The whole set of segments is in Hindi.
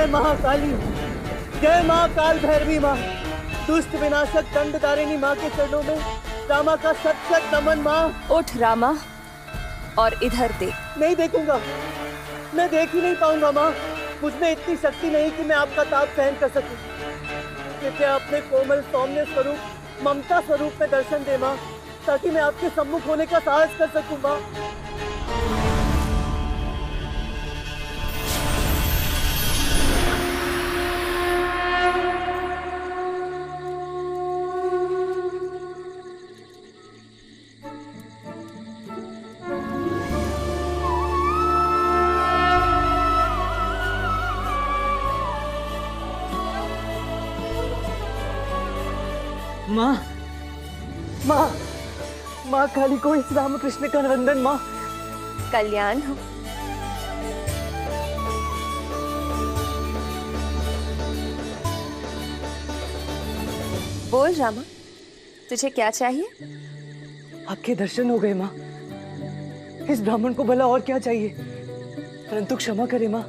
जय महाकाली, जय माँ काल भैरवी माँ, दुष्ट विनाशक दंडधारिणी माँ के चरणों में रामा का सत सत नमन माँ। उठ रामा और इधर देख। नहीं देखूंगा, मैं देख ही नहीं पाऊंगा माँ। मुझमें इतनी शक्ति नहीं कि मैं आपका ताप सहन कर सकूं। कृपया अपने कोमल सौम्य स्वरूप ममता स्वरूप में दर्शन दे माँ, ताकि मैं आपके सम्मुख होने का साहस कर सकूं माँ। माँ, माँ, माँ काली को इस रामकृष्ण का वंदन माँ। कल्याण हो। बोल रामा, तुझे क्या चाहिए? आपके दर्शन हो गए माँ। इस ब्राह्मण को भला और क्या चाहिए, परंतु क्षमा करे माँ।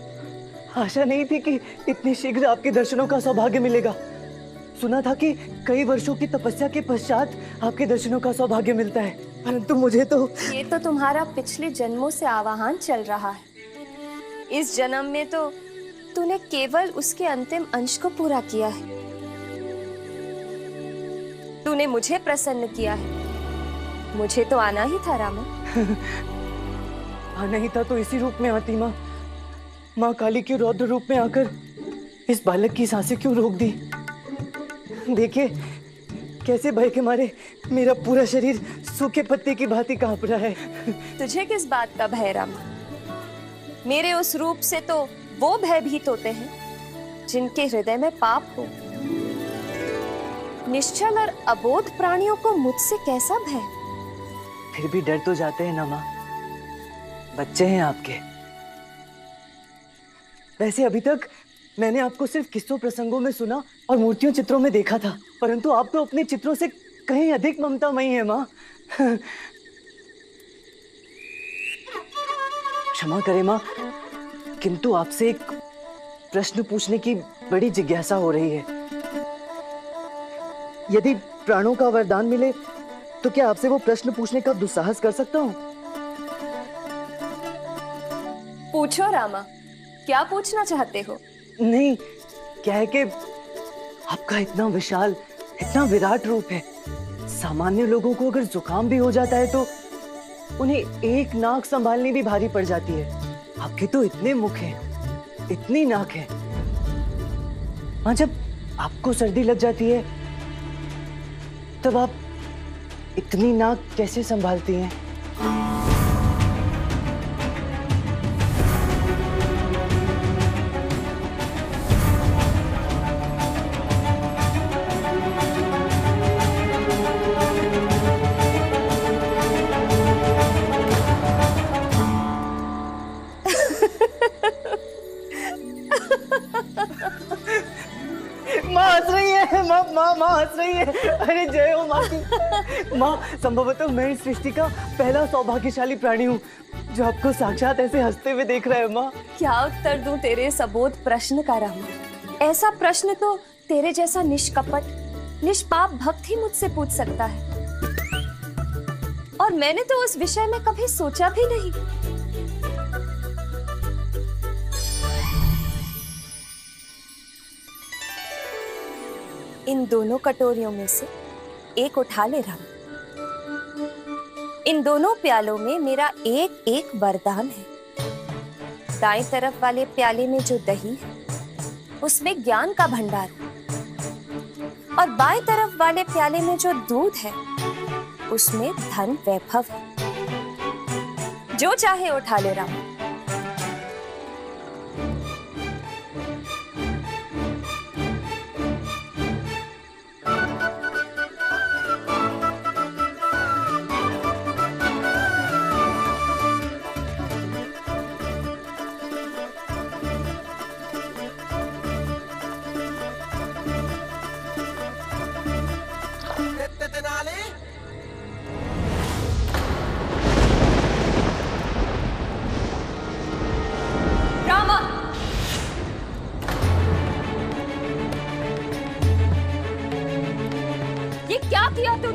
आशा नहीं थी कि इतनी शीघ्र आपके दर्शनों का सौभाग्य मिलेगा। सुना था कि कई वर्षों की तपस्या के पश्चात आपके दर्शनों का सौभाग्य मिलता है, परंतु मुझे तो ये तो तुम्हारा पिछले जन्मों से आवाहन चल रहा है। इस जन्म में तो तूने केवल उसके अंतिम अंश को पूरा किया है। तूने मुझे प्रसन्न किया है। मुझे तो आना ही था रामा। आना ही था तो इसी रूप में आती माँ। माँ काली के रौद्र रूप में आकर इस बालक की सांसें क्यों रोक दी? देखिए कैसे भय के मारे मेरा पूरा शरीर सूखे पत्ते की भांति कांप रहा है। तुझे किस बात का भय रामा? मेरे उस रूप से तो वो भयभीत होते हैं जिनके हृदय में पाप हो। निश्चल और अबोध प्राणियों को मुझसे कैसा भय? फिर भी डर तो जाते हैं ना माँ, बच्चे हैं आपके। वैसे अभी तक मैंने आपको सिर्फ किस्सों प्रसंगों में सुना और मूर्तियों चित्रों में देखा था, परंतु आप तो अपने चित्रों से कहीं अधिक ममतामयी है माँ। क्षमा करें माँ, किंतु आपसे एक प्रश्न पूछने की बड़ी जिज्ञासा हो रही है। यदि प्राणों का वरदान मिले तो क्या आपसे वो प्रश्न पूछने का दुस्साहस कर सकता हूँ? पूछो रामा, क्या पूछना चाहते हो? नहीं, क्या है कि आपका इतना विशाल, इतना विराट रूप है। सामान्य लोगों को अगर जुकाम भी हो जाता है तो उन्हें एक नाक संभालनी भी भारी पड़ जाती है। आपके तो इतने मुख हैं, इतनी नाक है। हाँ, जब आपको सर्दी लग जाती है तब आप इतनी नाक कैसे संभालती हैं? माँ हंस रही है, माँ हंस रही है। अरे जय हो माँ की। माँ, संभवतः मैं इस सृष्टि का पहला सौभाग्यशाली प्राणी हूँ जो आपको साक्षात ऐसे हंसते हुए देख रहा है माँ। क्या उत्तर दूं तेरे सबोध प्रश्न का रामा? ऐसा प्रश्न तो तेरे जैसा निष्कपट, निष्पाप भक्त ही मुझसे पूछ सकता है। और मैंने तो उस विषय में कभी सोचा भी नहीं। इन दोनों कटोरियों में से एक उठा ले रामा। इन दोनों प्यालों में मेरा एक एक वरदान है। दाएं तरफ वाले प्याले में जो दही है उसमें ज्ञान का भंडार है, और बाएं तरफ वाले प्याले में जो दूध है उसमें धन वैभव है। जो चाहे उठा ले रामा।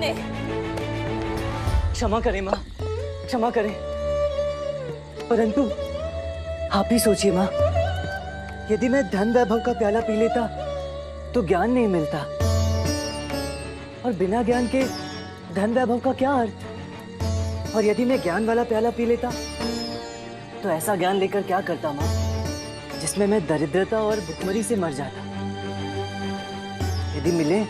उन्हें। क्षमा करें माँ, क्षमा करें। परंतु आप ही सोचिए माँ, यदि मैं धन वैभव का प्याला पी लेता तो ज्ञान नहीं मिलता, और बिना ज्ञान के धन वैभव का क्या अर्थ। और यदि मैं ज्ञान वाला प्याला पी लेता तो ऐसा ज्ञान लेकर क्या करता माँ, जिसमें मैं दरिद्रता और भुखमरी से मर जाता। यदि मिले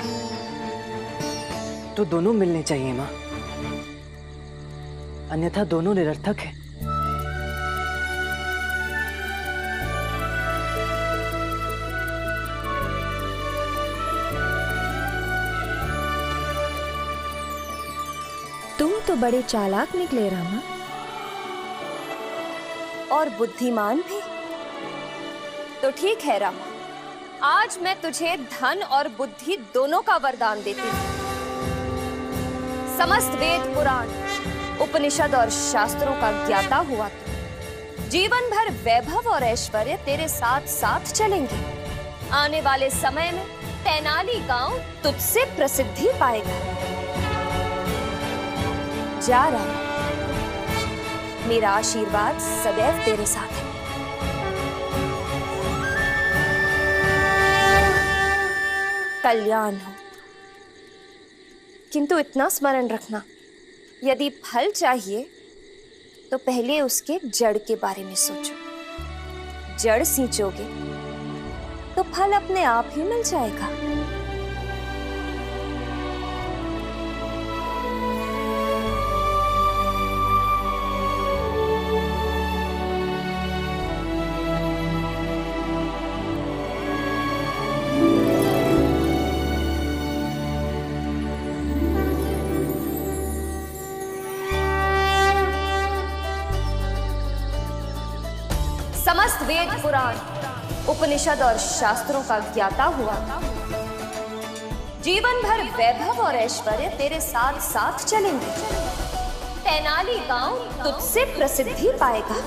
तो दोनों मिलने चाहिए माँ, अन्यथा दोनों निरर्थक हैं। तुम तो बड़े चालाक निकले रामा, और बुद्धिमान भी। तो ठीक है रामा, आज मैं तुझे धन और बुद्धि दोनों का वरदान देती हूँ। समस्त वेद पुराण उपनिषद और शास्त्रों का ज्ञाता हुआ तू, जीवन भर वैभव और ऐश्वर्य तेरे साथ साथ चलेंगे। आने वाले समय में तेनाली गांव तुझसे प्रसिद्धि पाएगा। जा रामा, मेरा आशीर्वाद सदैव तेरे साथ है। कल्याण हो। किंतु इतना स्मरण रखना, यदि फल चाहिए तो पहले उसके जड़ के बारे में सोचो। जड़ सींचोगे तो फल अपने आप ही मिल जाएगा। समस्त वेद पुराण उपनिषद और शास्त्रों का ज्ञाता हुआ, जीवन भर वैभव और ऐश्वर्य तेरे साथ साथ चलेंगे। तेनाली गांव तुझसे प्रसिद्धि पाएगा।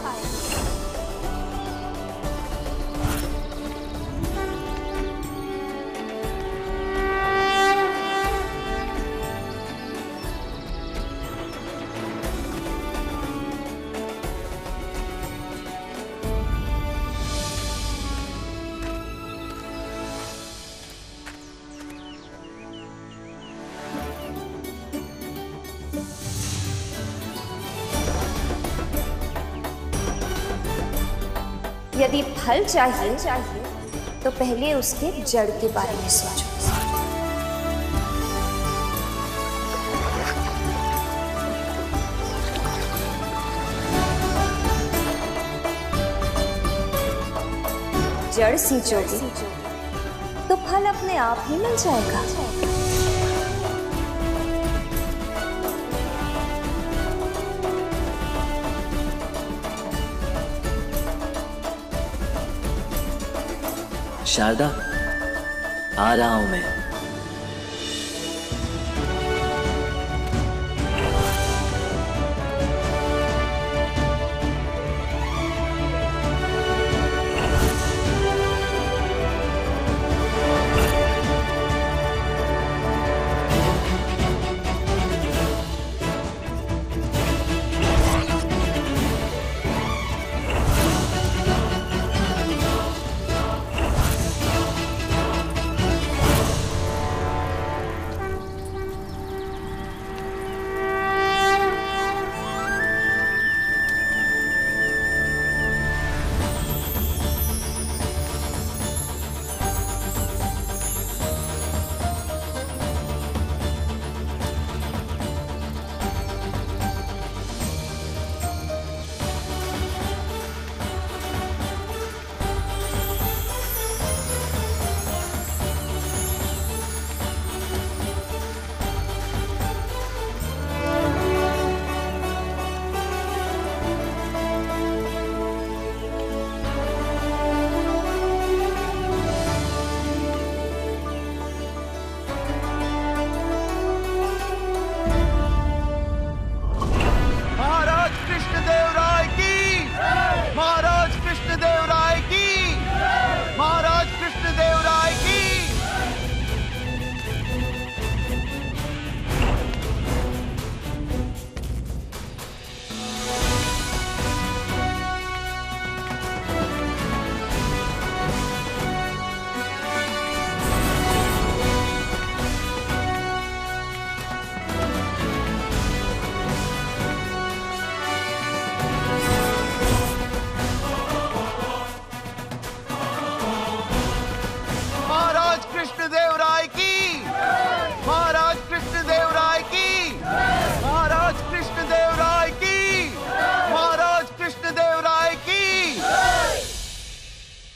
यदि फल चाहिए तो पहले उसके जड़ के बारे में सोचो। जड़ सींचोगे तो फल अपने आप ही मिल जाएगा। शारदा, आ रहा हूं मैं।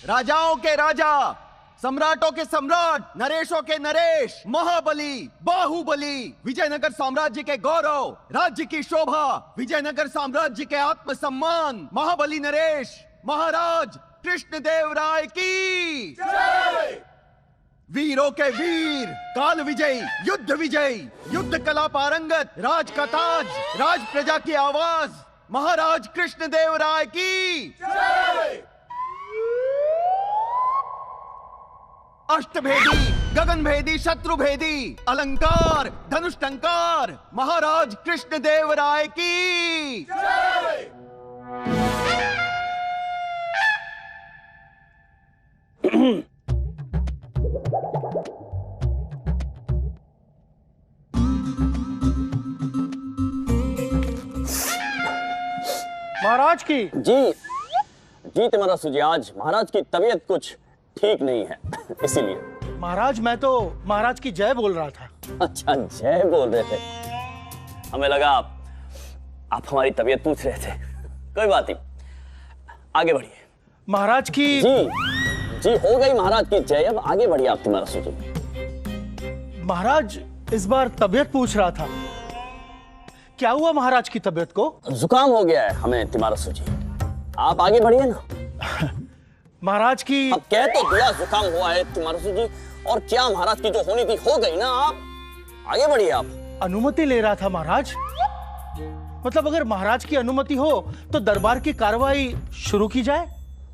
राजाओं के राजा, सम्राटों के सम्राट, नरेशों के नरेश, महाबली, बाहुबली, विजयनगर साम्राज्य के गौरव, राज्य की शोभा, विजयनगर साम्राज्य के आत्मसम्मान, महाबली नरेश महाराज कृष्णदेवराय की जय। वीरों के वीर, काल विजयी, युद्ध कला पारंगत, राज का ताज, राज प्रजा की आवाज, महाराज कृष्णदेवराय की जय। अष्टभेदी, गगनभेदी, शत्रुभेदी, अलंकार, धनुष्टंकार, महाराज कृष्णदेवराय की जय। महाराज की जी जी तुम्हारा सुजी, आज महाराज की तबीयत कुछ ठीक नहीं है इसीलिए। महाराज मैं तो महाराज की जय बोल रहा था। अच्छा जय बोल रहे थे, हमें लगा आप हमारी तबीयत पूछ रहे थे। कोई बात नहीं, आगे बढ़िए। महाराज की जी हो गई महाराज की जय, अब आगे बढ़िए आप तुम्हारा सुजी। महाराज इस बार तबीयत पूछ रहा था, क्या हुआ महाराज की तबीयत को? जुकाम हो गया है हमें तुम्हारा सुजी, आप आगे बढ़िए ना। महाराज की अब कह तो दिया जुकाम हुआ है तुम्हारा सुजी, और क्या महाराज की जो होनी थी हो गई ना, आप आगे बढ़िए। आप अनुमति ले रहा था महाराज, मतलब अगर महाराज की अनुमति हो तो दरबार की कार्रवाई शुरू की जाए।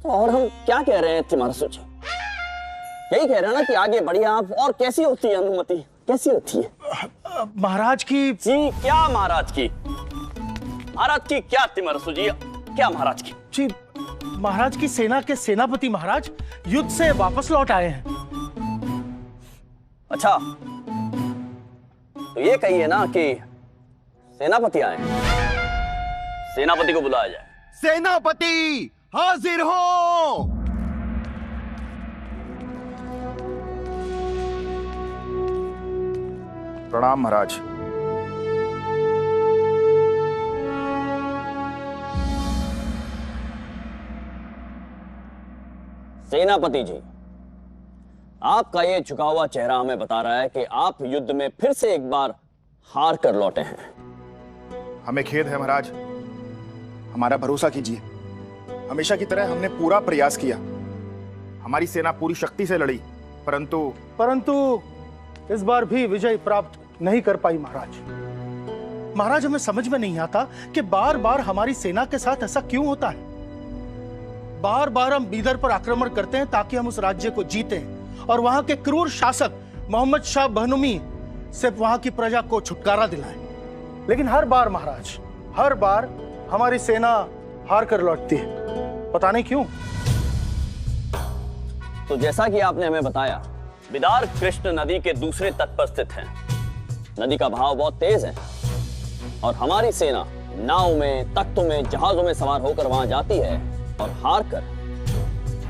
और हम क्या कह रहे हैं तुम्हारा सुजी, यही कह रहे हैं ना कि आगे बढ़िए आप। और कैसी होती है अनुमति, कैसी होती है? महाराज की जी क्या महाराज की, महाराज की क्या तुम्हारा सुजी, क्या महाराज की? जी महाराज की सेना के सेनापति महाराज युद्ध से वापस लौट आए हैं। अच्छा तो ये कहिए ना कि सेनापति आए, सेनापति को बुलाया जाए। सेनापति हाजिर हो। प्रणाम महाराज। सेनापति जी, आपका ये झुका हुआ चेहरा हमें बता रहा है कि आप युद्ध में फिर से एक बार हार कर लौटे हैं। हमें खेद है महाराज, हमारा भरोसा कीजिए। हमेशा की तरह हमने पूरा प्रयास किया, हमारी सेना पूरी शक्ति से लड़ी, परंतु इस बार भी विजय प्राप्त नहीं कर पाई महाराज। महाराज हमें समझ में नहीं आता कि बार बार हमारी सेना के साथ ऐसा क्यों होता है। बार बार हम बीदर पर आक्रमण करते हैं ताकि हम उस राज्य को जीतें और वहां के क्रूर शासक मोहम्मद शाह बहनुमी से वहां की प्रजा को छुटकारा दिलाएं। लेकिन हर बार महाराज, हर बार हमारी सेना हार कर लौटती है, पता नहीं क्यों। तो जैसा कि आपने हमें बताया, बिदार कृष्ण नदी के दूसरे तट पर स्थित है। नदी का बहाव बहुत तेज है और हमारी सेना नाव में, तख्तों में, जहाजों में सवार होकर वहां जाती है और हार कर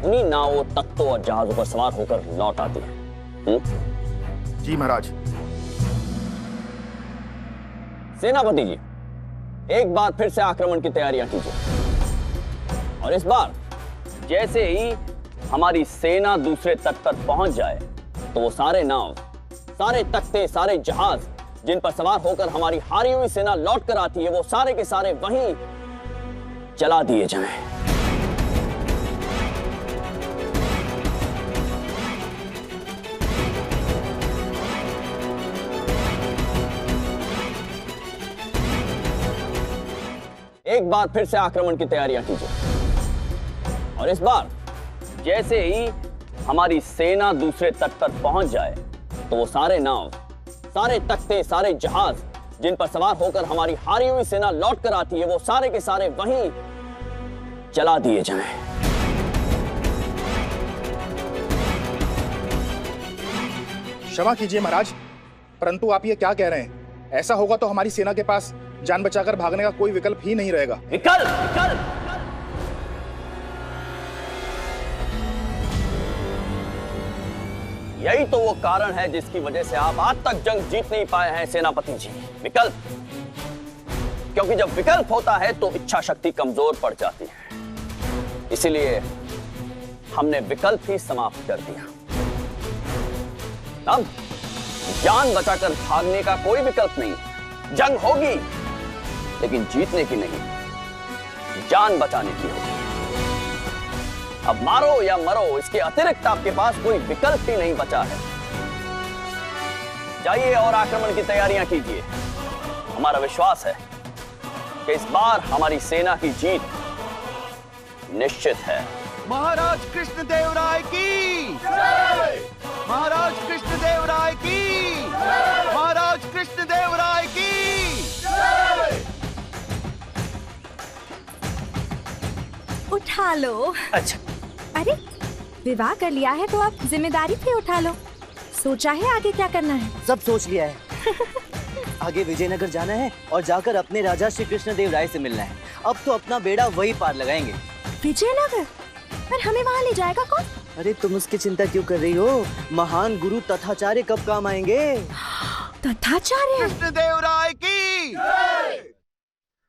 उन्हीं नावों, तख्तों और जहाजों पर सवार होकर लौट आती है। जी महाराज। सेनापति जी, एक बार फिर से आक्रमण की तैयारियां कीजिए और इस बार जैसे ही हमारी सेना दूसरे तट पर पहुंच जाए तो वो सारे नाव, सारे तख्ते, सारे जहाज जिन पर सवार होकर हमारी हारी हुई सेना लौट कर आती है, वो सारे के सारे वहीं जला दिए जाएं। एक बार फिर से आक्रमण की तैयारियां कीजिए और इस बार जैसे ही हमारी सेना दूसरे तट पर पहुंच जाए तो वो सारे नाव, सारे तख्ते, सारे जहाज जिन पर सवार होकर हमारी हारी हुई सेना लौट कर आती है, वो सारे के सारे वहीं जला दिए जाएं। क्षमा कीजिए महाराज, परंतु आप ये क्या कह रहे हैं? ऐसा होगा तो हमारी सेना के पास जान बचाकर भागने का कोई विकल्प ही नहीं रहेगा। विकल्प? यही तो वो कारण है जिसकी वजह से आप आज तक जंग जीत नहीं पाए हैं सेनापति जी। विकल्प? क्योंकि जब विकल्प होता है तो इच्छा शक्ति कमजोर पड़ जाती है। इसीलिए हमने विकल्प ही समाप्त कर दिया। अब जान बचाकर भागने का कोई विकल्प नहीं। जंग होगी, लेकिन जीतने की नहीं, जान बचाने की होगी। अब मारो या मरो, इसके अतिरिक्त आपके पास कोई विकल्प ही नहीं बचा है। जाइए और आक्रमण की तैयारियां कीजिए। हमारा विश्वास है कि इस बार हमारी सेना की जीत निश्चित है। महाराज कृष्णदेवराय की जय! महाराज कृष्णदेवराय की महाराज कृष्णदेवराय की जय! उठा लो। अच्छा, अरे विवाह कर लिया है तो आप जिम्मेदारी भी उठा लो। सोचा है आगे क्या करना है? सब सोच लिया है। आगे विजयनगर जाना है और जाकर अपने राजा श्री कृष्णदेव राय से मिलना है। अब तो अपना बेड़ा वही पार लगाएंगे। विजयनगर? पर हमें वहाँ ले जाएगा कौन? अरे तुम उसकी चिंता क्यों कर रही हो? महान गुरु तथाचार्य कब काम आएंगे? तथाचार्य? कृष्णदेवराय की जय!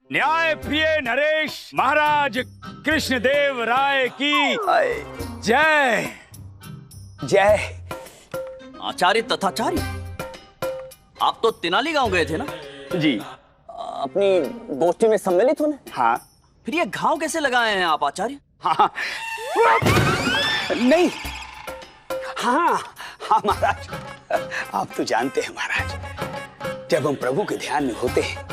न्याय प्रिय नरेश महाराज कृष्णदेव राय की जय। जय। आचार्य तथाचार्य, आप तो तेनाली गांव गए थे ना? जी अपनी गोष्ठी में सम्मिलित होने? हाँ। फिर ये घाव कैसे लगाए हैं आप आचार्य? हाँ नहीं, हाँ हाँ महाराज, आप तो जानते हैं महाराज, जब हम प्रभु के ध्यान में होते हैं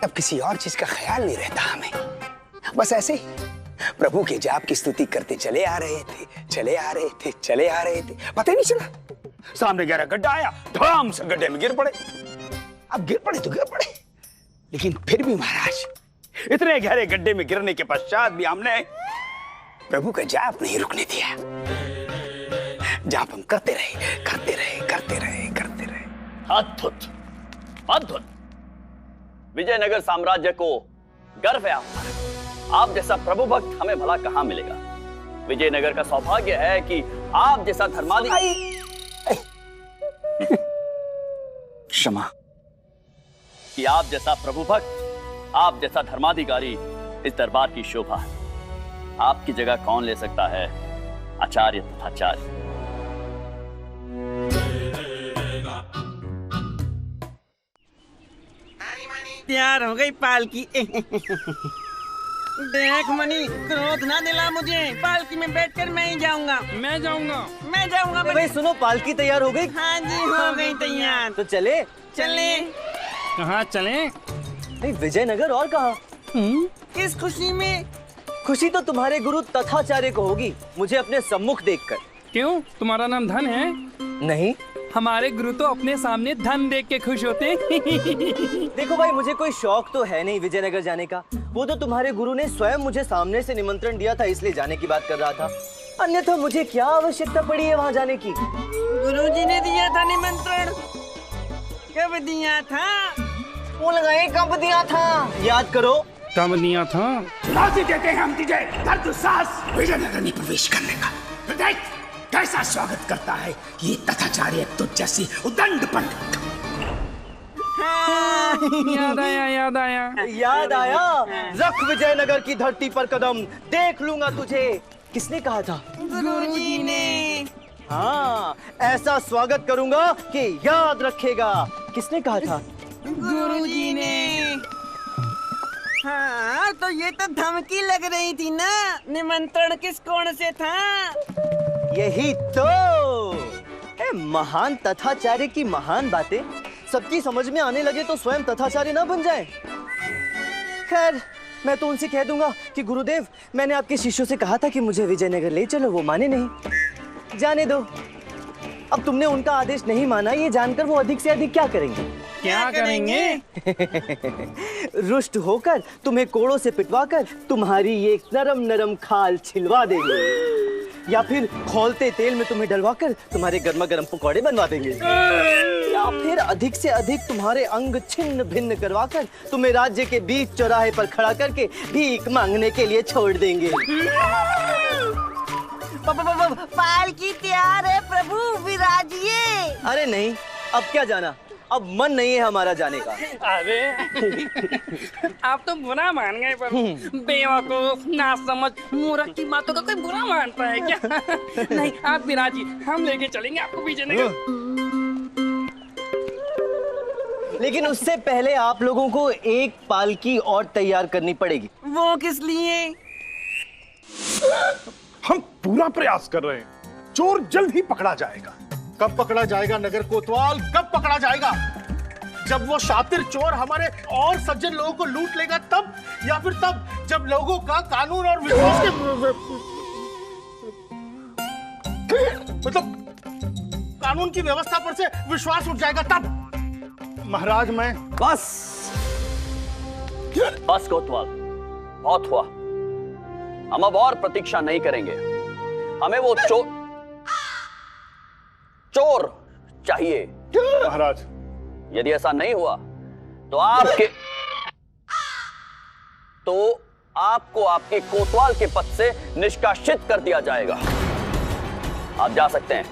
तब किसी और चीज का ख्याल नहीं रहता हमें। बस ऐसे ही प्रभु के जाप की स्तुति करते चले आ रहे थे, चले आ रहे थे, चले आ रहे थे, पता ही नहीं चला। सामने गहरा गड्ढा आया, धड़ाम से गड्ढे में गिर पड़े। अब गिर पड़े तो गिर पड़े, लेकिन फिर भी महाराज, इतने गहरे गड्ढे में गिरने के पश्चात भी हमने प्रभु का जाप नहीं रुकने दिया। जाप हम करते रहे, करते रहे, करते रहे, करते रहे। अद्भुत, अद्भुत। विजयनगर साम्राज्य को गर्व है आप जैसा प्रभु भक्त हमें भला कहां मिलेगा। विजयनगर का सौभाग्य है कि आप जैसा धर्माधिकारी। क्षमा। कि आप जैसा प्रभु भक्त, आप जैसा धर्माधिकारी इस दरबार की शोभा है। आपकी जगह कौन ले सकता है आचार्य तथाचार्य। तैयार हो गई पालकी। देख मनी, क्रोध ना दिला मुझे। पालकी में बैठकर मैं ही जाऊंगा। मैं जाऊंगा भाई सुनो, पालकी तैयार हो गई? हाँ जी, हो गई तैयार। तो चले। कहाँ चले? नहीं, विजयनगर और कहाँ? किस खुशी में? खुशी तो तुम्हारे गुरु तथाचार्य को होगी, मुझे अपने सम्मुख देखकर। क्यों, तुम्हारा नाम धन है? नहीं, हमारे गुरु तो अपने सामने धन देख के खुश होते। देखो भाई, मुझे कोई शौक तो है नहीं विजयनगर जाने का। वो तो तुम्हारे गुरु ने स्वयं मुझे सामने से निमंत्रण दिया था, इसलिए जाने की बात कर रहा था। अन्यथा मुझे क्या आवश्यकता पड़ी है वहाँ जाने की? गुरुजी ने दिया था निमंत्रण। कब दिया था? वो लगाए कब दिया था, याद करो। कब दिया था? फांसी देते हैं हम तुझे, कर तू सास विजयनगर में प्रवेश करने का। तो देख कैसा स्वागत करता है ये तथाचार्य तुझ जैसी उदंड पंडित। याद आया, याद आया। याद आया। रख विजयनगर की धरती पर कदम, देख लूंगा तुझे। किसने कहा था? गुरुजी ने। हाँ, ऐसा स्वागत करूंगा कि याद रखेगा। किसने कहा था? गुरुजी ने। हाँ, तो ये तो धमकी लग रही थी ना। निमंत्रण किस कोण से था? यही तो। महान तथाचार्य की महान बातें सबकी समझ में आने लगे तो स्वयं तथाचार्य ना बन जाए। खैर, मैं तो उनसे कह दूंगा कि गुरुदेव, मैंने आपके शिष्यों से कहा था कि मुझे विजयनगर ले चलो, वो माने नहीं। जाने दो। अब तुमने उनका आदेश नहीं माना, ये जानकर वो अधिक से अधिक क्या करेंगे? क्या करेंगे? रुष्ट होकर तुम्हें कोड़ों से पिटवाकर तुम्हारी ये नरम नरम खाल छिलवा देंगे, या फिर खौलते तेल में तुम्हें डलवाकर तुम्हारे गर्मा गर्म पकौड़े बनवा देंगे, या फिर अधिक से अधिक तुम्हारे अंग छिन्न भिन्न करवाकर तुम्हें राज्य के बीच चौराहे पर खड़ा करके भीख मांगने के लिए छोड़ देंगे। पालकी तैयार है प्रभु, विराजिए। अरे नहीं, अब क्या जाना, अब मन नहीं है हमारा जाने का। अरे आप तो बुरा मान गए प्रभु। बेवकूफ, नासमझ, मूर्ख की बातों का कोई बुरा मानता है क्या? नहीं, आप भी राजी, हम लेके चलेंगे आपको विजयनगर। लेकिन उससे पहले आप लोगों को एक पालकी और तैयार करनी पड़ेगी। वो किस लिए? हम पूरा प्रयास कर रहे हैं, चोर जल्द ही पकड़ा जाएगा। कब पकड़ा जाएगा नगर कोतवाल, कब पकड़ा जाएगा? जब वो शातिर चोर हमारे और सज्जन लोगों को लूट लेगा तब, या फिर तब जब लोगों का कानून और विश्वास के मतलब कानून की व्यवस्था पर से विश्वास उठ जाएगा तब। महाराज मैं बस कोतवाल, बहुत हुआ। हम अब और प्रतीक्षा नहीं करेंगे। हमें वो चोर चाहिए। महाराज, यदि ऐसा नहीं हुआ तो आपको आपके कोतवाल के पद से निष्कासित कर दिया जाएगा। आप जा सकते हैं।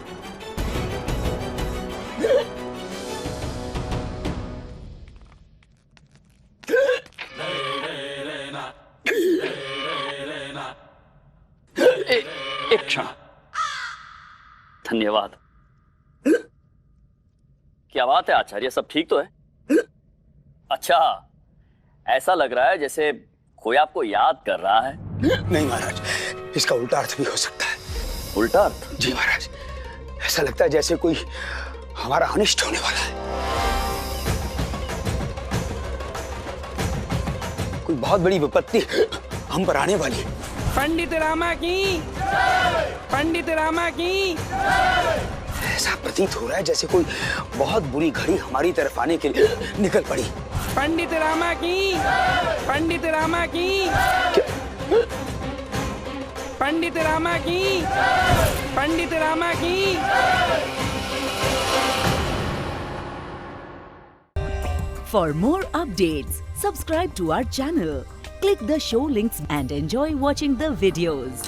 एक क्षण, धन्यवाद। क्या बात है आचार्य, सब ठीक तो है? अच्छा, ऐसा लग रहा है जैसे कोई आपको याद कर रहा है। नहीं महाराज, इसका उल्टा अर्थ भी हो सकता है। उल्टा अर्थ? जी महाराज, ऐसा लगता है जैसे कोई हमारा अनिष्ट होने वाला है। कोई बहुत बड़ी विपत्ति हम पर आने वाली है। पंडित रामा की, पंडित रामा की। ऐसा प्रतीत हो रहा है जैसे कोई बहुत बुरी घड़ी हमारी तरफ आने के लिए निकल पड़ी। पंडित रामा की, पंडित रामा की, पंडित रामा की, पंडित रामा की। For more updates, subscribe to our channel, click the show links and enjoy watching the videos.